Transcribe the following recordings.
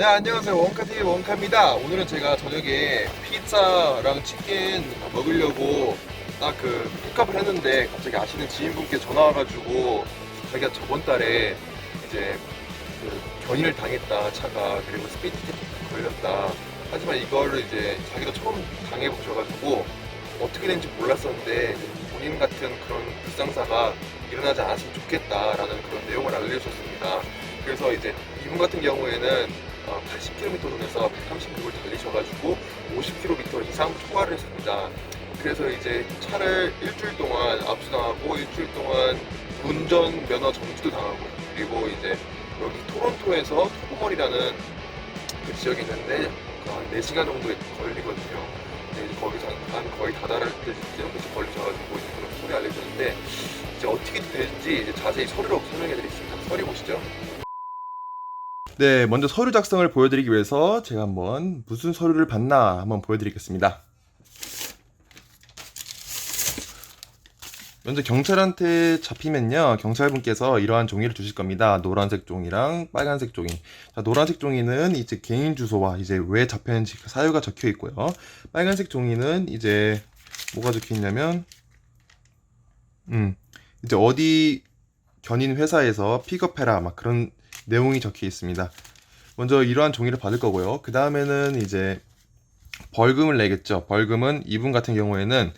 네, 안녕하세요. 원카TV 원카입니다. 오늘은 제가 저녁에 피자랑 치킨 먹으려고 딱 픽업을 했는데 갑자기 아시는 지인분께 전화 와가지고 자기가 저번 달에 이제 견인을 당했다, 차가. 그리고 스피드 티켓 걸렸다. 하지만 이거를 이제 자기가 처음 당해보셔가지고 어떻게 된지 몰랐었는데 본인 같은 그런 불상사가 일어나지 않았으면 좋겠다라는 그런 내용을 알려주셨습니다. 그래서 이제 이분 같은 경우에는 80km don에서 136을 달리셔가지고 50km 이상 초과를 했습니다. 그래서 이제 차를 일주일 동안 압수당하고 일주일 동안 운전면허 정지도 당하고, 그리고 이제 여기 토론토에서 토보머리라는 그 지역이 있는데 한 4시간 정도 걸리거든요. 근데 이제 거기서 한 거의 다다를 때쯤 걸리셔가지고 이제 그런 소리 알려줬는데, 이제 어떻게 될지 이제 자세히 서류로 설명해드리겠습니다. 서류 보시죠. 네, 먼저 서류 작성을 보여드리기 위해서 제가 한번 무슨 서류를 받나 한번 보여드리겠습니다. 먼저 경찰한테 잡히면요, 경찰분께서 이러한 종이를 주실 겁니다. 노란색 종이랑 빨간색 종이. 자, 노란색 종이는 이제 개인 주소와 이제 왜 잡혔는지 그 사유가 적혀 있고요. 빨간색 종이는 이제 뭐가 적혀 있냐면, 이제 어디 견인 회사에서 픽업해라 막 그런 내용이 적혀 있습니다. 먼저 이러한 종이를 받을 거고요. 그 다음에는 이제 벌금을 내겠죠. 벌금은 이분 같은 경우에는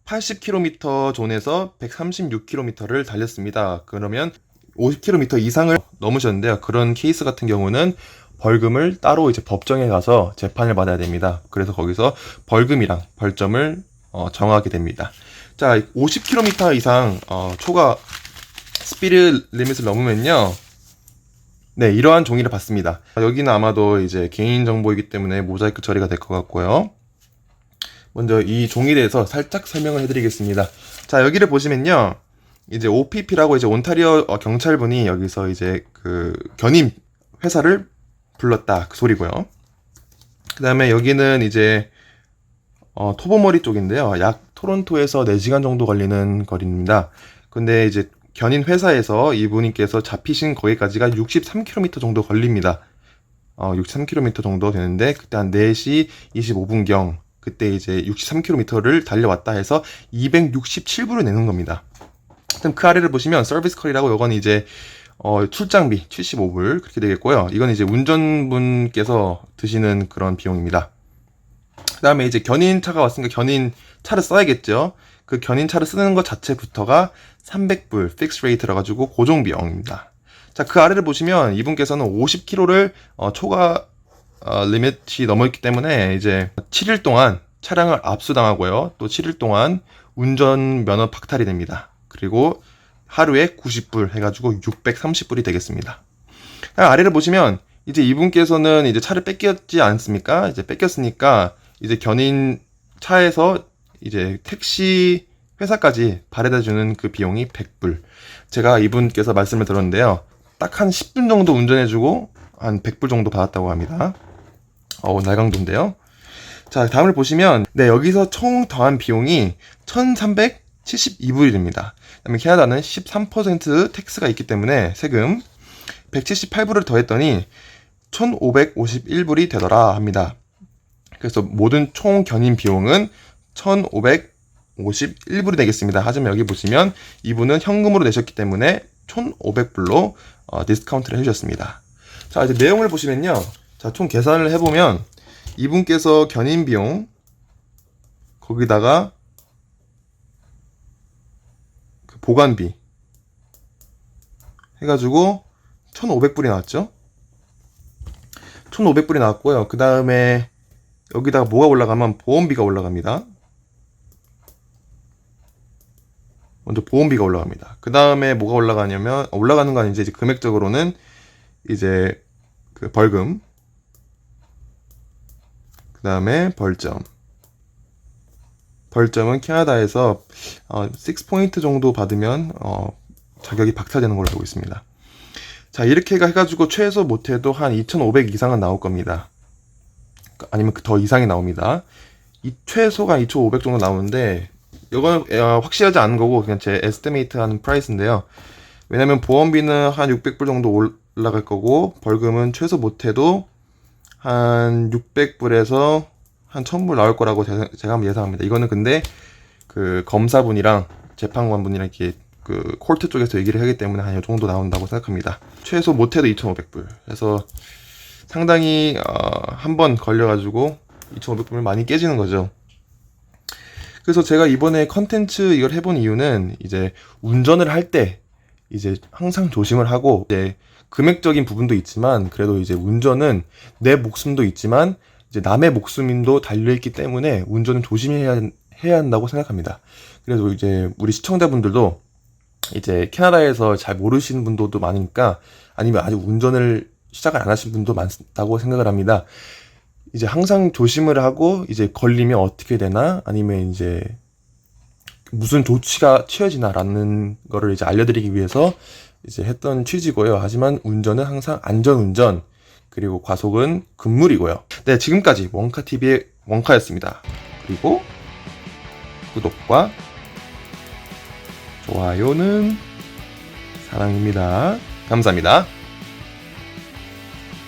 80km 존에서 136km를 달렸습니다. 그러면 50km 이상을 넘으셨는데요. 그런 케이스 같은 경우는 벌금을 따로 이제 법정에 가서 재판을 받아야 됩니다. 그래서 거기서 벌금이랑 벌점을 정하게 됩니다. 자, 50km 이상 초과 스피드 리밋을 넘으면요, 네, 이러한 종이를 받습니다. 여기는 아마도 이제 개인정보이기 때문에 모자이크 처리가 될 것 같고요. 먼저 이 종이에 대해서 살짝 설명을 해드리겠습니다. 자, 여기를 보시면요, 이제 OPP라고 이제 온타리오 경찰분이 여기서 이제 그 견인 회사를 불렀다 그 소리고요. 그 다음에 여기는 이제 토보머리 쪽인데요. 약 토론토에서 4시간 정도 걸리는 거리입니다. 근데 이제 견인 회사에서 이분께서 잡히신 거기까지가 63km 정도 걸립니다. 63km 정도 되는데, 그때 한 4시 25분경 그때 이제 63km를 달려왔다 해서 267불을 내는 겁니다. 그럼 그 아래를 보시면 서비스 컬이라고, 요건 이제 출장비 75불 그렇게 되겠고요. 이건 이제 운전분께서 드시는 그런 비용입니다. 그 다음에 이제 견인차가 왔으니까 견인 차를 써야겠죠. 그 견인차를 쓰는 것 자체부터가 300불 픽스 레이트라 가지고 고정 비용입니다. 자, 그 아래를 보시면 이분께서는 50km를 초과 리밋이 넘었기 때문에 이제 7일 동안 차량을 압수당하고요. 또 7일 동안 운전면허 박탈이 됩니다. 그리고 하루에 90불 해가지고 630불이 되겠습니다. 아래를 보시면 이제 이분께서는 이제 차를 뺏겼지 않습니까? 이제 뺏겼으니까 이제 견인 차에서 이제 택시 회사까지 바래다 주는 그 비용이 100불. 제가 이분께서 말씀을 들었는데요, 딱 한 10분 정도 운전해주고 한 100불 정도 받았다고 합니다. 날강도인데요. 자, 다음을 보시면, 네, 여기서 총 더한 비용이 1372불이 됩니다. 그다음에 캐나다는 13% 텍스가 있기 때문에 세금 178불을 더했더니 1551불이 되더라 합니다. 그래서 모든 총 견인 비용은 1551불이 되겠습니다. 하지만 여기 보시면 이분은 현금으로 내셨기 때문에 1500불로 디스카운트를 해주셨습니다. 자, 이제 내용을 보시면요, 자, 총 계산을 해보면 이분께서 견인 비용 거기다가 그 보관비 해가지고 1500불이 나왔죠. 1500불이 나왔고요. 그 다음에 여기다가 뭐가 올라가면 보험비가 올라갑니다. 먼저 보험비가 올라갑니다. 그 다음에 뭐가 올라가냐면, 올라가는 건 이제 금액적으로는 이제 그 벌금, 그 다음에 벌점. 벌점은 캐나다에서 6포인트 정도 받으면 자격이 박탈되는 걸로 알고 있습니다. 자, 이렇게 해가지고 최소 못해도 한 2,500 이상은 나올 겁니다. 아니면 더 이상이 나옵니다. 최소가 2,500 정도 나오는데, 이건 확실하지 않은 거고 그냥 제 에스티메이트 한 프라이스인데요. 왜냐면 보험비는 한 600불 정도 올라갈 거고, 벌금은 최소 못해도 한 600불에서 한 1000불 나올 거라고 제가 한번 예상합니다. 이거는 근데 그 검사분이랑 재판관분이랑 이렇게 그 콜트 쪽에서 얘기를 하기 때문에 한 이 정도 나온다고 생각합니다. 최소 못해도 2,500불. 그래서 상당히 한 번 걸려가지고 2,500불 많이 깨지는 거죠. 그래서 제가 이번에 컨텐츠 이걸 해본 이유는 이제 운전을 할 때 이제 항상 조심을 하고 이제 금액적인 부분도 있지만 그래도 이제 운전은 내 목숨도 있지만 이제 남의 목숨도 달려있기 때문에 운전은 조심해야 한다고 생각합니다. 그래서 이제 우리 시청자분들도 이제 캐나다에서 잘 모르시는 분들도 많으니까 아니면 아직 운전을 시작을 안 하신 분도 많다고 생각을 합니다. 이제 항상 조심을 하고 이제 걸리면 어떻게 되나 아니면 이제 무슨 조치가 취해지나라는 거를 이제 알려드리기 위해서 이제 했던 취지고요. 하지만 운전은 항상 안전운전 그리고 과속은 금물이고요. 네, 지금까지 원카TV의 원카였습니다. 그리고 구독과 좋아요는 사랑입니다. 감사합니다.